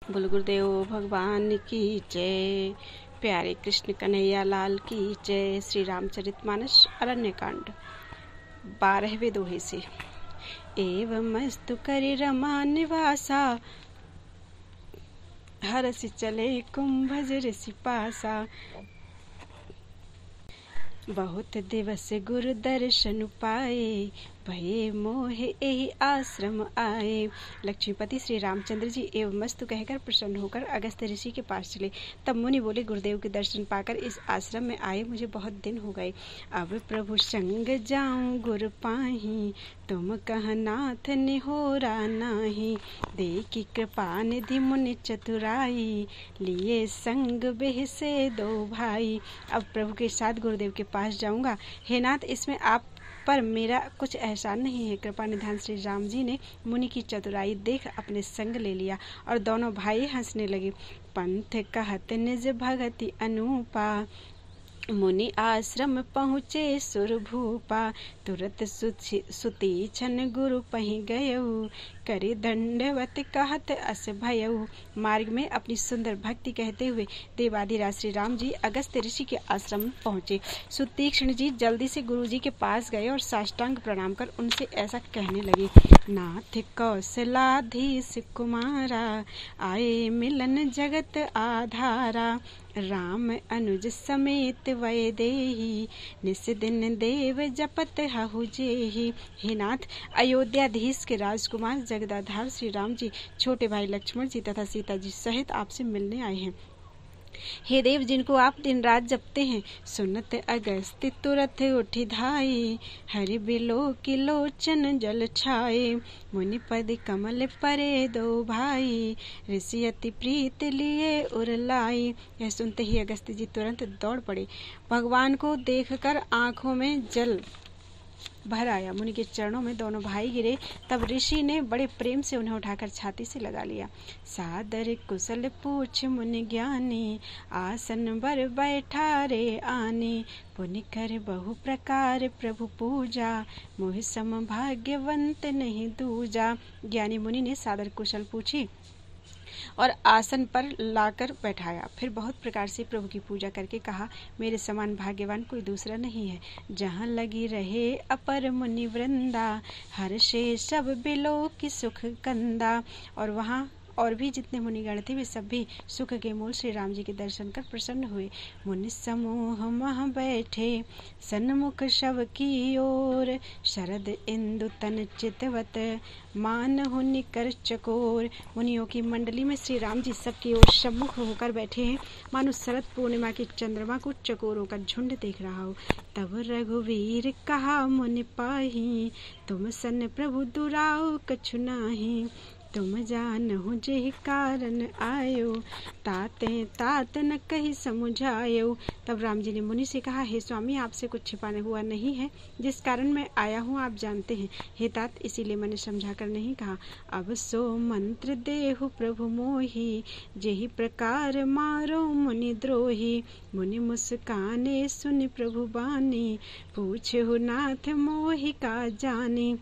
बोल गुरुदेव भगवान की जय। प्यारे कृष्ण कन्हैया लाल की जय। श्री रामचरितमानस अरण्यकांड 12वें दोहे से। एवमस्तु करि रमा निवासा, हरसि चले कुंभज ऋषि पासा। बहुत दिवस गुरु दर्शन पाए, भये मोह एहि आश्रम आए। लक्ष्मीपति श्री रामचंद्र जी एवं मस्तु कहकर प्रसन्न होकर अगस्त ऋषि के पास चले। तब मुनि बोले, गुरुदेव के दर्शन पाकर इस आश्रम में आए मुझे बहुत दिन हो गए। अब प्रभु संग जाऊं गुरु पाही, तुम कह नाथ निहोरा नाही। देखी कृपा निधि मुनि चतुराई, लिए संग बेह से दो भाई। अब प्रभु के साथ गुरुदेव के पास जाऊंगा। हे नाथ, इसमें आप पर मेरा कुछ एहसान नहीं है। कृपा निधान श्री राम जी ने मुनि की चतुराई देख अपने संग ले लिया और दोनों भाई हंसने लगे। पंथ कहत निज भगति अनूपा, मुनि आश्रम पहुँचे सुरभूपा। तुरत सुती छन गुरु पहि गयऊ, करि दंडवत कहत अस भयऊ। मार्ग में अपनी सुंदर भक्ति कहते हुए देवाधिराज श्री राम जी अगस्त ऋषि के आश्रम में पहुँचे। सुतीक्ष्ण जी जल्दी से गुरु जी के पास गए और साष्टांग प्रणाम कर उनसे ऐसा कहने लगे। नाथ कौशलाधीश कुमारा, आए मिलन जगत आधारा। राम अनुज समेत वैदेही, निस दिन देव जपत हहु जेहि। हे नाथ, अयोध्याधीश के राजकुमार जगदाधार श्री राम जी छोटे भाई लक्ष्मण जी तथा सीता जी सहित आपसे मिलने आए हैं। हे देव, जिनको आप दिन रात जपते हैं, सुनत अगस्त्य तुरत उठी धाई। हरि बिलो की लोचन जल छाए, मुनि पद कमल परे दो भाई। ऋषि अति प्रीत लिए उरलाई। यह सुनते ही अगस्त्य जी तुरंत दौड़ पड़े। भगवान को देखकर आंखों में जल भर आया। मुनि के चरणों में दोनों भाई गिरे। तब ऋषि ने बड़े प्रेम से उन्हें उठाकर छाती से लगा लिया। सादर कुशल पूछ मुनि ज्ञानी, आसन बर बैठा रे आने। पुनि कर बहु प्रकार प्रभु पूजा, मोहि सम भाग्यवंत नहीं दूजा। ज्ञानी मुनि ने सादर कुशल पूछी और आसन पर लाकर बैठाया। फिर बहुत प्रकार से प्रभु की पूजा करके कहा, मेरे समान भाग्यवान कोई दूसरा नहीं है। जहाँ लगी रहे अपर मुनि वृंदा, हर से सब बिलो की सुख कंदा। और वहाँ और भी जितने मुनिगण थे वे सब भी सुख के मूल श्री राम जी के दर्शन कर प्रसन्न हुए। मुनि समूह मह बैठे, सन्मुख शव की ओर। शरद इंदु तन चितवत, मानहु निकर चकोर। मुनियों की मंडली में श्री राम जी सबकी ओर सम्मुख होकर बैठे हैं, मानो शरद पूर्णिमा की चंद्रमा को चकोरों का झुंड देख रहा हो। तब रघुवीर कहा मुनि पाही, तुम सन प्रभु दुराऊ कछु नाही। तुम जानहु जेहि कारण आयो, ताते तात न कही समुझायो। तब राम जी ने मुनि से कहा, हे स्वामी, आपसे कुछ छिपाने हुआ नहीं है। जिस कारण मैं आया हूँ आप जानते हैं। हे तात, इसीलिए मैंने समझाकर नहीं कहा। अब सो मंत्र देहु प्रभु मोहि, जेहि प्रकार मारो मुनि द्रोही। मुनि मुस्काने सुनि प्रभु बानी, पूछहु नाथ मोहि का जानी।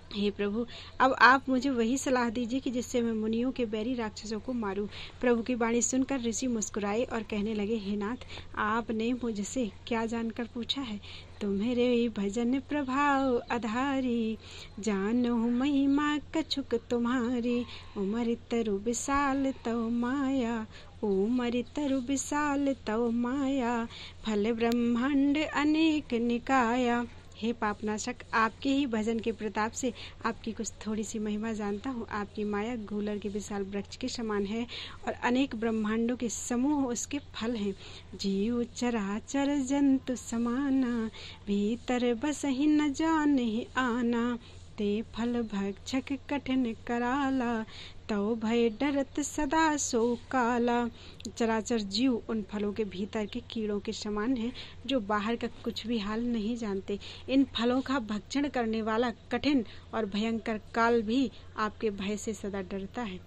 हे प्रभु, अब आप मुझे वही सलाह दीजिए कि जिससे मैं मुनियों के बैरी राक्षसों को मारूं। प्रभु की वाणी सुनकर ऋषि मुस्कुराए और कहने लगे, हे नाथ, आपने मुझसे क्या जानकर पूछा है। तुम्हेरे भजन प्रभाव आधारी, जानहु महिमा कछुक तुम्हारी। उमर तरु विशाल तव माया, उमर तरु विशाल तव माया। फल ब्रह्मांड अनेक निकाया। हे पापनाशक, आपके ही भजन के प्रताप से आपकी कुछ थोड़ी सी महिमा जानता हूँ। आपकी माया गूलर के विशाल वृक्ष के समान है और अनेक ब्रह्मांडों के समूह उसके फल हैं। जीव चराचर जंतु समाना, भीतर बसहि न जाने आना। ते फल भक्षक कठिन कराला, तो भय डरत सदा सो काला। चराचर जीव उन फलों के भीतर के कीड़ों के समान हैं, जो बाहर का कुछ भी हाल नहीं जानते। इन फलों का भक्षण करने वाला कठिन और भयंकर काल भी आपके भय से सदा डरता है।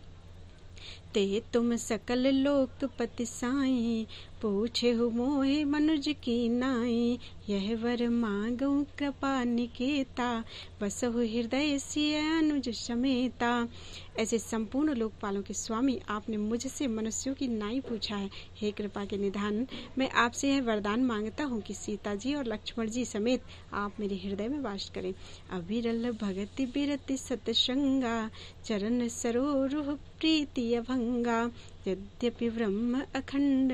ते तुम सकल लोकपति साई, पूछे हो मोहे मनुज की नाई, यह वर मांगू कृपा निकेता, बसहु हृदय सिय अनुज समेता। ऐसे संपूर्ण लोकपालों के स्वामी, आपने मुझसे मनुष्यों की नाई पूछा है। हे कृपा के निधान, मैं आपसे यह वरदान मांगता हूँ कि सीता जी और लक्ष्मण जी समेत आप मेरे हृदय में वास करें। अविरल भगति बिरति सतसंगा, चरण सरोरुह प्रीति अभंगा। यद्यपि ब्रह्म अखंड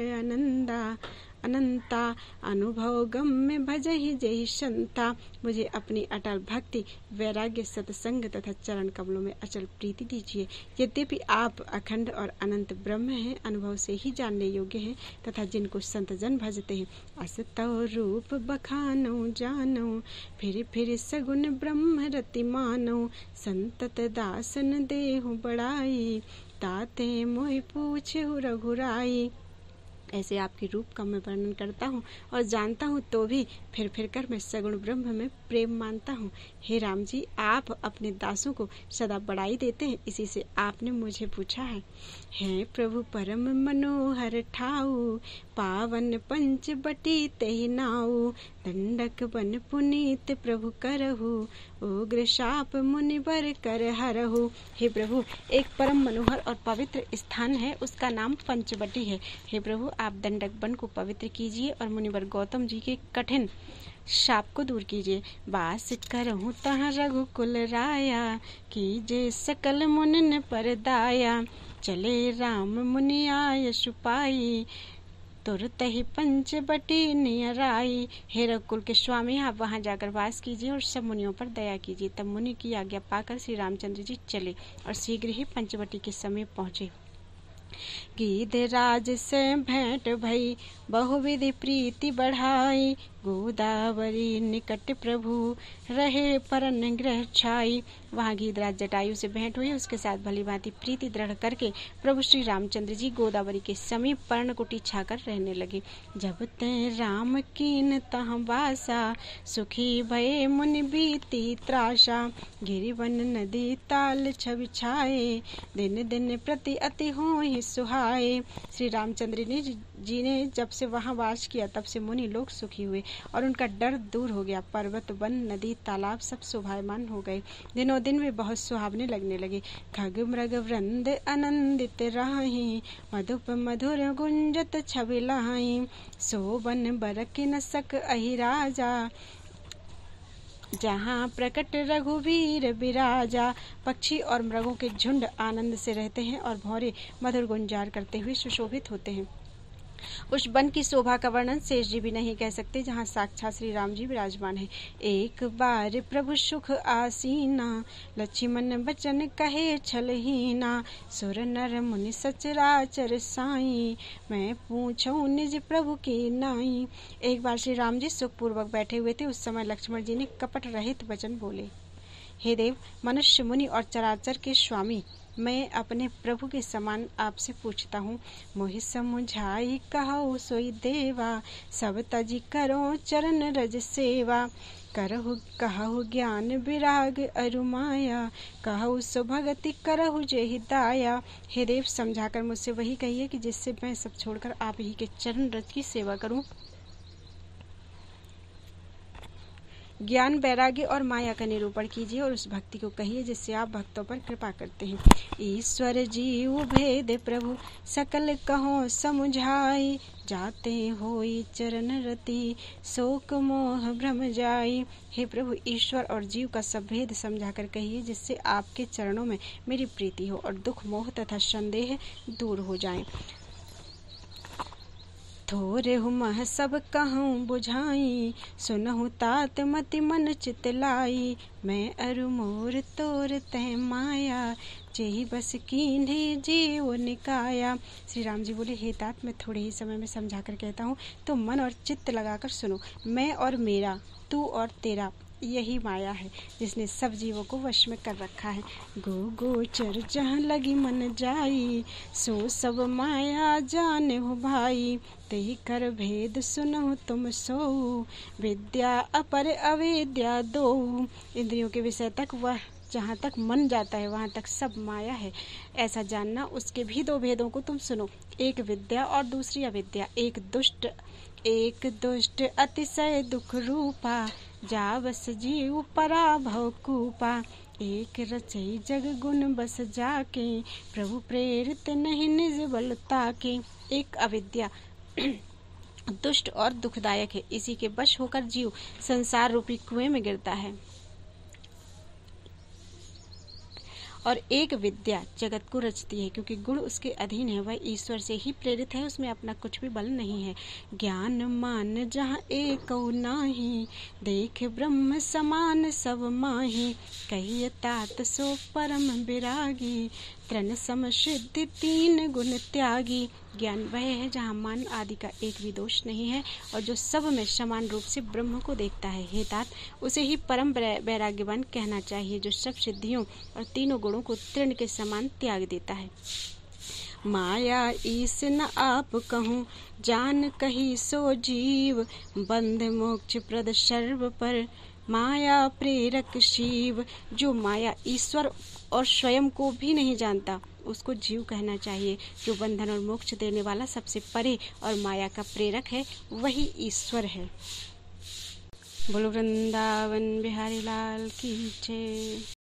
अनंता, अनुभव गम्य भजहि जहि संता। मुझे अपनी अटल भक्ति, वैराग्य, सत्संग तथा चरण कमलों में अचल प्रीति दीजिए। यद्यपि आप अखंड और अनंत ब्रह्म हैं, अनुभव से ही जानने योग्य हैं तथा जिनको संत जन भजते हैं। अस तव रूप बखानौ जानौ, फिर सगुन ब्रह्म रति मानौ। संतत दासन देहु बड़ाई, ताते मोहि पूछहु रघुराई। ऐसे आपके रूप का मैं वर्णन करता हूँ और जानता हूँ, तो भी फिर कर मैं सगुण ब्रह्म में प्रेम मानता हूँ। हे राम जी, आप अपने दासों को सदा बड़ाई देते हैं, इसी से आपने मुझे पूछा है। हे प्रभु परम मनोहर ठाऊ, पावन पंच बटी तहि नाऊ। दंडक बन पुनीत प्रभु करहु, उग्र शाप मुनि बर कर हरहु। हे प्रभु, एक परम मनोहर और पवित्र स्थान है, उसका नाम पंचवटी है। हे प्रभु, आप दंडक वन को पवित्र कीजिए और मुनिवर गौतम जी के कठिन शाप को दूर कीजिए। वास करहु तहाँ रघुकुल राया, कीजे सकल मुनिन पर दाया। चले राम मुनि आय सुपाई, तुरतहि पंचवटी नियर आई। हे रघुकुल के स्वामी, आप वहां जाकर वास कीजिए और सब मुनियों पर दया कीजिए। तब मुनि की आज्ञा पाकर श्री रामचंद्र जी चले और शीघ्र ही पंचवटी के समीप पहुंचे। गीधराज से भेंट भई, बहुविधि प्रीति बढ़ाई। गोदावरी निकट प्रभु, रहे परन ग्रह छाई। वहाँ गीधराज जटायु से भेंट हुई, उसके साथ भली भांति प्रीति दृढ़ करके प्रभु श्री रामचंद्र जी गोदावरी के समीप पर्णकुटी छाकर रहने लगे। जब ते राम कीन तहाँ वासा, सुखी भये मुनि बीती त्रासा। गिरिवन नदी ताल छवि छाए, दिन दिन प्रति अति होहि सुहाए। श्री रामचंद्र जी ने जब से वहाँ वास किया, तब से मुनि लोग सुखी हुए और उनका डर दूर हो गया। पर्वत, वन, नदी, तालाब सब शोभायमान हो गए। दिनों दिन वे बहुत सुहावने लगने लगे। खग मृग वृंद आनंदित राहि, मधुप मधुर गुंजत छवि लाहि। सोबन बरकि न सक अहि राजा, जहाँ प्रकट रघुवीर बिराजा। पक्षी और मृगों के झुंड आनंद से रहते हैं और भौरे मधुर गुंजार करते हुए सुशोभित होते हैं। उस वन की शोभा का वर्णन शेष जी भी नहीं कह सकते, जहाँ साक्षात श्री राम जी विराजमान है। एक बार प्रभु सुख आसीना, लक्ष्मण बचन कहे छलहीना। सुर नर मुनि सचराचर साई, मैं पूछूं निज प्रभु की नाई। एक बार श्री राम जी सुखपूर्वक बैठे हुए थे। उस समय लक्ष्मण जी ने कपट रहित वचन बोले। हे देव, मनुष्य, मुनि और चराचर के स्वामी, मैं अपने प्रभु के समान आपसे पूछता हूँ। मोहि समुझाई कहु सोई देवा, सब तजी करो चरण रज सेवा। कहु ज्ञान विराग अरु माया, कहु सो भगति करहु जेहि दाया। हे देव, समझाकर मुझसे वही कहिए कि जिससे मैं सब छोड़कर आप ही के चरण रज की सेवा करूँ। ज्ञान, वैराग्य और माया का निरूपण कीजिए और उस भक्ति को कहिए जिससे आप भक्तों पर कृपा करते हैं। ईश्वर जीव भेद प्रभु, सकल कहो समुझाई। जाते होई चरण रति, शोक मोह भ्रम जाई। हे प्रभु, ईश्वर और जीव का सब भेद समझाकर कहिए जिससे आपके चरणों में मेरी प्रीति हो और दुख, मोह तथा संदेह दूर हो जाएं। थोरे हुमह सब कहूँ बुझाई, सुनहु तात मति मन चित लाई। मैं अरु मोर तोर तह माया, जेहि बस कीन्हे जीव निकाया। श्री राम जी बोले, हे तात, मैं थोड़े ही समय में समझाकर कहता हूँ, तो मन और चित्त लगाकर सुनो। मैं और मेरा, तू और तेरा, यही माया है जिसने सब जीवों को वश में कर रखा है। गोचर जहाँ लगी मन जाई, सो सब माया जाने हो भाई। तेहि कर भेद सुनहु तुम सोऊ, विद्या अपर अविद्या दो। इंद्रियों के विषय तक वह जहाँ तक मन जाता है वहाँ तक सब माया है, ऐसा जानना। उसके भी दो भेदों को तुम सुनो, एक विद्या और दूसरी अविद्या। एक दुष्ट अतिशय दुख रूपा, जा बस जीव पराभव कूपा। एक रचई जग गुण बस जाके, प्रभु प्रेरित नहीं निज बलता के। एक अविद्या दुष्ट और दुखदायक है, इसी के वश होकर जीव संसार रूपी कुएं में गिरता है। और एक विद्या जगत को रचती है, क्योंकि गुण उसके अधीन है, वह ईश्वर से ही प्रेरित है, उसमें अपना कुछ भी बल नहीं है। ज्ञान मान जहाँ एक नाही, देख ब्रह्म समान सब माही। कहिए तात सो परम विरागी, तृण सम सिद्धि तीन गुण त्यागी। ज्ञान वह है जहाँ मान आदि का एक भी दोष नहीं है और जो सब में समान रूप से ब्रह्म को देखता है। हे तात, उसे ही परम वैराग्यवान कहना चाहिए, जो सब सिद्धियों और तीनों गुणों को तृण के समान त्याग देता है। माया ईस न आप कहूँ, जान कही सो जीव। बंध मोक्ष प्रद सर्व पर, माया प्रेरक शिव। जो माया ईश्वर और स्वयं को भी नहीं जानता, उसको जीव कहना चाहिए। जो बंधन और मोक्ष देने वाला सबसे परे और माया का प्रेरक है, वही ईश्वर है। बोलो वृंदावन बिहारी लाल की जय।